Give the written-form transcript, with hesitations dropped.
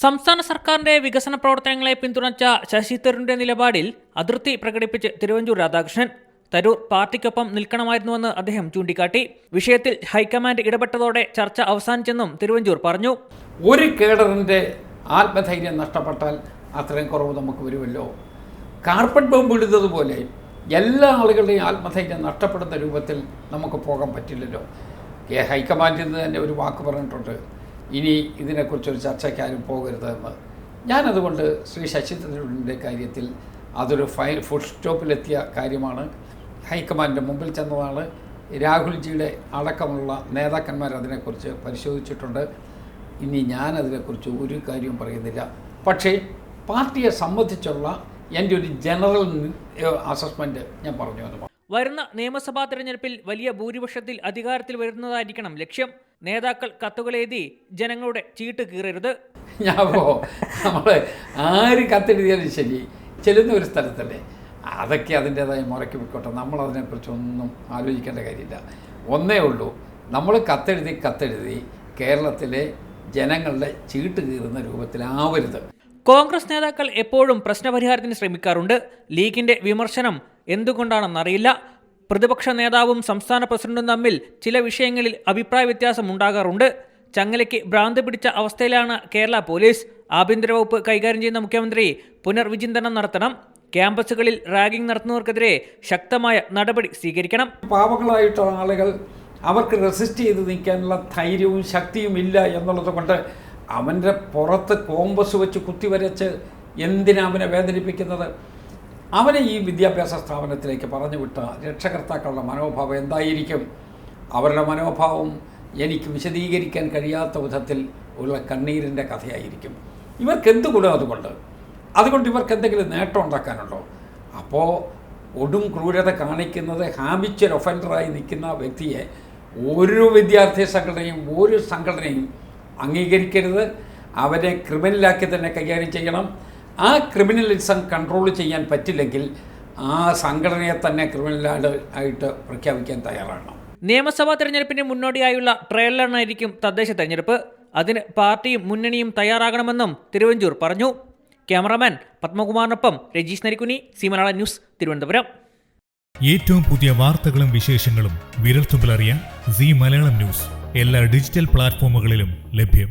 സംസ്ഥാന സർക്കാരിന്റെ വികസന പ്രവർത്തനങ്ങളെ പിന്തുണച്ച ശശി തരൂരിന്റെ നിലപാടിൽ അതൃപ്തി പ്രകടിപ്പിച്ച് തിരുവഞ്ചൂർ രാധാകൃഷ്ണൻ. തരൂർ പാർട്ടിക്കൊപ്പം നിൽക്കണമായിരുന്നുവെന്ന് അദ്ദേഹം ചൂണ്ടിക്കാട്ടി. വിഷയത്തിൽ ഹൈക്കമാൻഡ് ഇടപെട്ടതോടെ ചർച്ച അവസാനിച്ചെന്നും തിരുവഞ്ചൂർ പറഞ്ഞു. ഒരു കേഡറിന്റെ ആത്മധൈര്യം നഷ്ടപ്പെട്ടാൽ അത്രയും കുറവ് നമുക്ക് വരുമല്ലോ. കാർപ്പറ്റ് ബോംബ് ഇടുന്നതുപോലെ എല്ലാ ആളുകളുടെയും ആത്മധൈര്യം നഷ്ടപ്പെടുന്ന രൂപത്തിൽ നമുക്ക് പോകാൻ പറ്റില്ലല്ലോ. ഹൈക്കമാൻഡിൽ നിന്ന് തന്നെ ഒരു വാക്ക് പറഞ്ഞിട്ടുണ്ട്, ഇനി ഇതിനെക്കുറിച്ചൊരു ചർച്ചയ്ക്കാരും പോകരുതെന്ന്. ഞാനതുകൊണ്ട് ശ്രീ ശശി തരൂരിൻ്റെ കാര്യത്തിൽ അതൊരു ഫുൾ സ്റ്റോപ്പിലെത്തിയ കാര്യമാണ്. ഹൈക്കമാൻഡിൻ്റെ മുമ്പിൽ ചെന്നതാണ്. രാഹുൽജിയുടെ അടക്കമുള്ള നേതാക്കന്മാർ അതിനെക്കുറിച്ച് പരിശോധിച്ചിട്ടുണ്ട്. ഇനി ഞാനതിനെക്കുറിച്ച് ഒരു കാര്യവും പറയുന്നില്ല. പക്ഷേ പാർട്ടിയെ സംബന്ധിച്ചുള്ള എൻ്റെ ഒരു ജനറൽ അസസ്മെൻറ്റ് ഞാൻ പറഞ്ഞു എന്ന്. വരുന്ന നിയമസഭാ തെരഞ്ഞെടുപ്പിൽ വലിയ ഭൂരിപക്ഷത്തിൽ അധികാരത്തിൽ വരുന്നതായിരിക്കണം ലക്ഷ്യം. നേതാക്കൾ കത്തുകളെഴുതി ജനങ്ങളുടെ ചീട്ട് കീറരുത്. നമ്മൾ ആര് കത്തെഴുതിയാലും ശരി, ചെല്ലുന്ന ഒരു സ്ഥലത്തല്ലേ, അതൊക്കെ അതിൻ്റേതായ മുറയ്ക്ക് വിൽക്കോട്ടെ. നമ്മളതിനെക്കുറിച്ചൊന്നും ആലോചിക്കേണ്ട കാര്യമില്ല. ഒന്നേ ഉള്ളൂ, നമ്മൾ കത്തെഴുതി കേരളത്തിലെ ജനങ്ങളുടെ ചീട്ട് കീറുന്ന രൂപത്തിലാവരുത്. കോൺഗ്രസ് നേതാക്കൾ എപ്പോഴും പ്രശ്നപരിഹാരത്തിന് ശ്രമിക്കാറുണ്ട്. ലീഗിന്റെ വിമർശനം എന്തുകൊണ്ടാണെന്നറിയില്ല. പ്രതിപക്ഷ നേതാവും സംസ്ഥാന പ്രസിഡന്റും തമ്മിൽ ചില വിഷയങ്ങളിൽ അഭിപ്രായ വ്യത്യാസം ഉണ്ടാകാറുണ്ട്. ചങ്ങലയ്ക്ക് ഭ്രാന്ത് പിടിച്ച അവസ്ഥയിലാണ് കേരള പോലീസ്. ആഭ്യന്തര വകുപ്പ് കൈകാര്യം ചെയ്യുന്ന മുഖ്യമന്ത്രി പുനർവിചിന്തനം നടത്തണം. ക്യാമ്പസുകളിൽ റാഗിംഗ് നടത്തുന്നവർക്കെതിരെ ശക്തമായ നടപടി സ്വീകരിക്കണം. പാവങ്ങളായിട്ടുള്ള ആളുകൾ, അവർക്ക് റെസിസ്റ്റ് ചെയ്ത് നിൽക്കാനുള്ള ധൈര്യവും ശക്തിയും ഇല്ല എന്നുള്ളത് കൊണ്ട് അവൻ്റെ പുറത്ത് കോമ്പസ് വെച്ച് കുത്തിവരച്ച് എന്തിനാ അവനെ വേദനിപ്പിക്കുന്നത്? അവനെ ഈ വിദ്യാഭ്യാസ സ്ഥാപനത്തിലേക്ക് പറഞ്ഞു വിട്ട രക്ഷകർത്താക്കളുടെ മനോഭാവം എന്തായിരിക്കും? അവരുടെ മനോഭാവം എനിക്ക് വിശദീകരിക്കാൻ കഴിയാത്ത വിധത്തിൽ ഉള്ള കണ്ണീരിൻ്റെ കഥയായിരിക്കും. ഇവർക്കെന്ത് ഗുണം അതുകൊണ്ട് ഇവർക്ക് എന്തെങ്കിലും നേട്ടം ഉണ്ടാക്കാനുണ്ടോ? അപ്പോൾ ഒടും ക്രൂരത കാണിക്കുന്നത് ഹാബിച്വൽ ഒഫൻഡറായി നിൽക്കുന്ന വ്യക്തിയെ ഒരു വിദ്യാർത്ഥി സംഘടനയും ഒരു സംഘടനയും അംഗീകരിക്കരുത്. അവരെ ക്രിമിനലാക്കി തന്നെ കൈകാര്യം ചെയ്യണം. ആ ക്രിമിനലിസം കൺട്രോൾ ചെയ്യാൻ പറ്റില്ലെങ്കിൽ ആ സംഘടനയെ തന്നെ ക്രിമിനലായിട്ട് പ്രഖ്യാപിക്കാൻ തയ്യാറാണ്. നിയമസഭാ തെരഞ്ഞെടുപ്പിന് മുന്നോടിയായുള്ള ട്രയൽ റണ്ണായിരിക്കും തദ്ദേശ തെരഞ്ഞെടുപ്പ്. അതിന് പാർട്ടിയും മുന്നണിയും തയ്യാറാകണമെന്നും തിരുവഞ്ചൂർ പറഞ്ഞു. ക്യാമറാമാൻ പത്മകുമാറിനൊപ്പം രജീഷ് നരിക്കുനി, സി മലയാളം ന്യൂസ്, തിരുവനന്തപുരം. ഏറ്റവും പുതിയ വാർത്തകളും വിശേഷങ്ങളും വിരൽത്തുമ്പിലറിയാൻ സി മലയാളം ന്യൂസ് എല്ലാ ഡിജിറ്റൽ പ്ലാറ്റ്ഫോമുകളിലും ലഭ്യം.